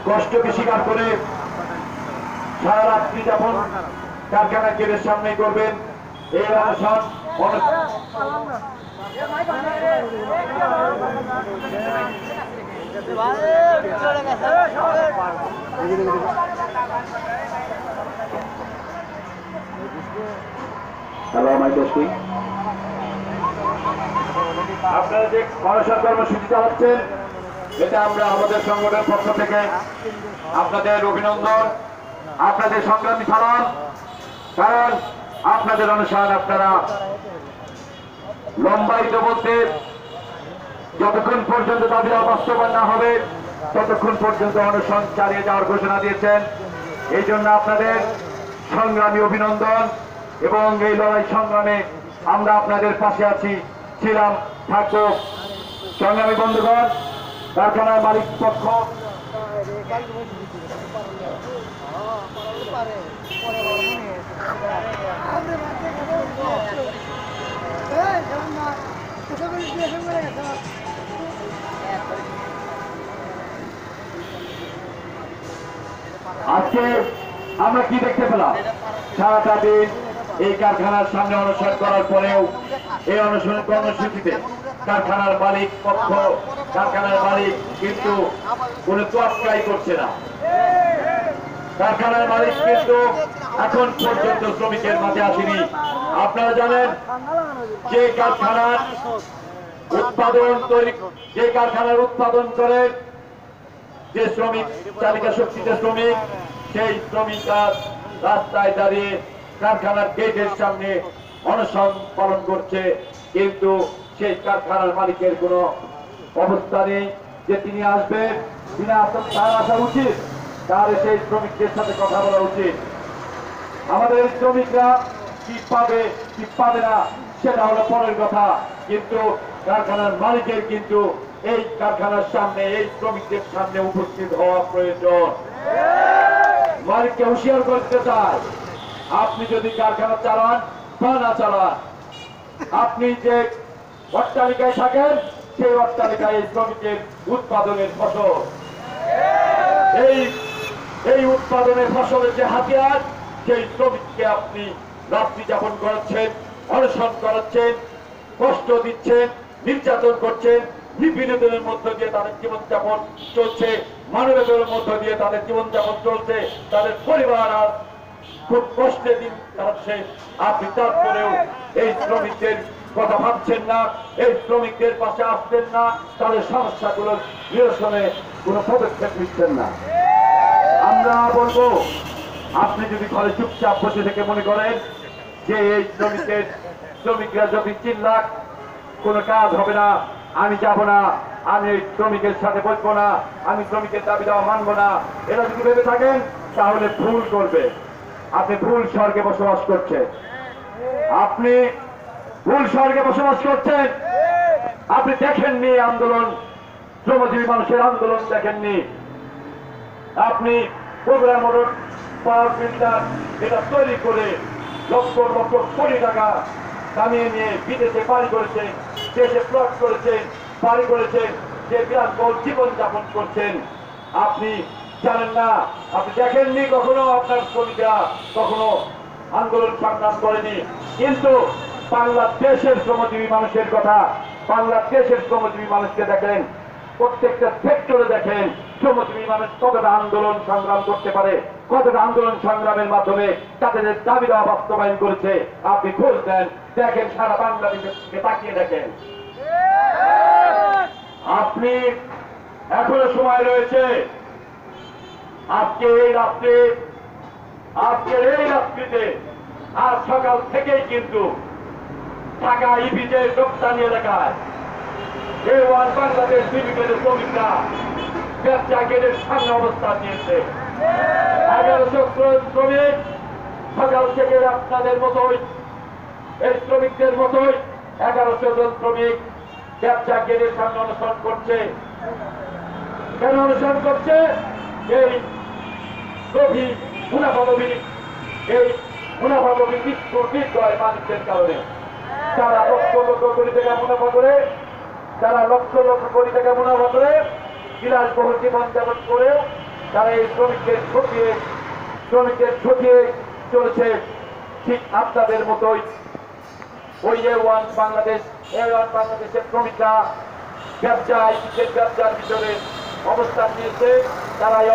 কষ্টকে স্বীকার করে সারা রাত্রি যাপন কারখানা গেটের সামনে করবেন। এই অনশন আপনারা যে অনশন কর্মসূচি চালাচ্ছেন, এটা আমরা আমাদের সংগঠনের পক্ষ থেকে আপনাদের অভিনন্দন, আপনাদের সংগ্রামী সালাম। কারণ আপনাদের অনশন আপনারা লম্বায়িত বলতে যতক্ষণ পর্যন্ত দাবি বাস্তবায়ন না হবে ততক্ষণ পর্যন্ত অনশন চালিয়ে যাওয়ার ঘোষণা দিয়েছেন। এই জন্য আপনাদের সংগ্রামী অভিনন্দন এবং এই লড়াই সংগ্রামে আমরা আপনাদের পাশে আছি, ছিলাম, থাকবো। সংগ্রামী বন্ধুগণ, কারখানার মালিক পক্ষ আজকে আমরা কি দেখতে পেলাম? সারাটা দিন এই কারখানার সামনে অনশন করার পরেও এই অনশন কর্মসূচিতে কারখানার মালিক পক্ষ, কারখানার মালিক কিন্তু কোনো তোয়াক্কাই করছে না। কারখানার মালিক কিন্তু এখন পর্যন্ত শ্রমিকের মাঝে আসেনি। আপনারা জানেন যে কারখানার উৎপাদন করে যে শ্রমিক, চালিকা শক্তিতে শ্রমিক, সেই শ্রমিকরা রাস্তায় দাঁড়িয়ে কারখানার গেটের সামনে অনশন পালন করছে, কিন্তু সেই কারখানার মালিকের কোনো অবস্থা নেই যে তিনি আসবেন, তার আসা উচিত, তার সেই শ্রমিকদের সাথে কথা বলা উচিত। আমাদের শ্রমিকরা কি পাবে কি পাবে না সেটা হলো পরের কথা, কিন্তু কারখানার মালিকের কিন্তু এই কারখানার সামনে, এই শ্রমিকদের সামনে উপস্থিত হওয়া প্রয়োজন। মালিককে হুঁশিয়ার করতে চায়, আপনি যদি কারখানা চালান বা না চালান, আপনি যে অট্টালিকায় থাকেন সেই অট্টালিকায় এই শ্রমিকের উৎপাদনের ফসল, এই উৎপাদনের ফসলের যে হাতিয়ার, সেই শ্রমিককে আপনি রাত্রি যাপন করাচ্ছেন, অনশন করাচ্ছেন, কষ্ট দিচ্ছেন, নির্যাতন করছেন, নিপীড়নের মধ্য দিয়ে তাদের জীবনযাপন চলছে, মানবতার মধ্য দিয়ে তাদের জীবনযাপন চলছে, তাদের পরিবার আর খুব কষ্টে দিন কাটাচ্ছে। আপনি তারপরেও এই শ্রমিকদের কথা ভাবছেন না, এই শ্রমিকদের পাশে আসছেন না, তাদের সমস্যাগুলোর নিরসনে কোনো পদক্ষেপ নিচ্ছেন না। আমরা বলবো, আপনি যদি ঘরে চুপচাপ বসে থেকে মনে করেন যে এই শ্রমিকরা যদি চিল্লাক কোনো কাজ হবে না, আমি যাব না, আমি এই শ্রমিকের সাথে বসবো না, আমি শ্রমিকের দাবি দেওয়া মানবো না, এরা যদি ভেবে থাকেন তাহলে ভুল করবে। আপনি ভুল স্বর্গে বসবাস করছেন, আপনি ভুল স্বর্গে বসবাস করছেন। আপনি দেখেননি আন্দোলন, শ্রমজীবী মানুষের আন্দোলন দেখেননি। আপনি বগুড়া মোটর পাওয়ার প্ল্যান্ট এটা তৈরি করে লক্ষ লক্ষ কোটি টাকা কামিয়ে নিয়ে বিদেশে বাড়ি করেছেন, দেশে প্লট করেছেন, বাড়ি করেছেন, যে বিলাসবহুল জীবন যাপন করছেন। আপনি জানেন না, আপনি দেখেননি কখনো আপনার শ্রমিকরা কখনো আন্দোলন সংগ্রাম করেনি। কিন্তু বাংলাদেশের শ্রমজীবী মানুষের কথা, বাংলাদেশের শ্রমজীবী মানুষকে দেখেন, প্রত্যেকটা সেক্টরে দেখেন শ্রমজীবী মানুষ কতটা আন্দোলন সংগ্রাম করতে পারে, কতটা আন্দোলন সংগ্রামের মাধ্যমে তাদের দাবি দেওয়া বাস্তবায়ন করেছে। আপনি খোঁজ দেন, দেখেন, সারা বাংলাদেশকে তাকিয়ে দেখেন। আপনি এখনো সময় রয়েছে। আজকের এই রাত্রিতে আজ সকাল থেকেই কিন্তু ঢাকা ইপিজের রপ্তানি এলাকায় A1 বাংলাদেশ লিমিটেডের শ্রমিকরা ব্যবসা গেটের সামনে অবস্থান নিয়েছে। 1100 শ্রমিক সকাল থেকে আপনাদের মতোই, এই শ্রমিকদের মতোই 1100 জন শ্রমিক ব্যবসা গেটের সামনে অনশন করছে। কেন অনশন করছে? এই লোভী মুনাফালোভী, এই মুনাফালোভী বিক্রয় মানুষের কারণে তারা লক্ষ লক্ষ কোটি টাকা মুনাফা করে, তারা লক্ষ লক্ষ কোটি টাকা মুনাফা করে বিলাসবহুল জীবনযাপন করেও তারা এই শ্রমিকদের ঠকিয়ে চলেছে। ঠিক আপনাদের মতোই ওই বাংলাদেশের শ্রমিকরা ব্যবসার ভিতরে অবস্থান নিয়েছে। তারা এই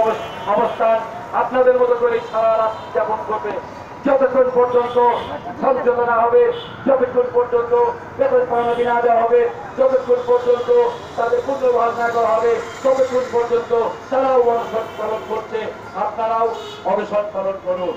অবস্থান আপনাদের মতো করে সারা রাত যাপন করবে, যতক্ষণ পর্যন্ত সমঝোতা না হবে, যতক্ষণ পর্যন্ত বেতন পাওনা না দেওয়া হবে, যতক্ষণ পর্যন্ত তাদের পুনর্বহাল না করা হবে, ততক্ষণ পর্যন্ত তারাও অনশন পালন করছে। আপনারাও অনশন পালন করুন।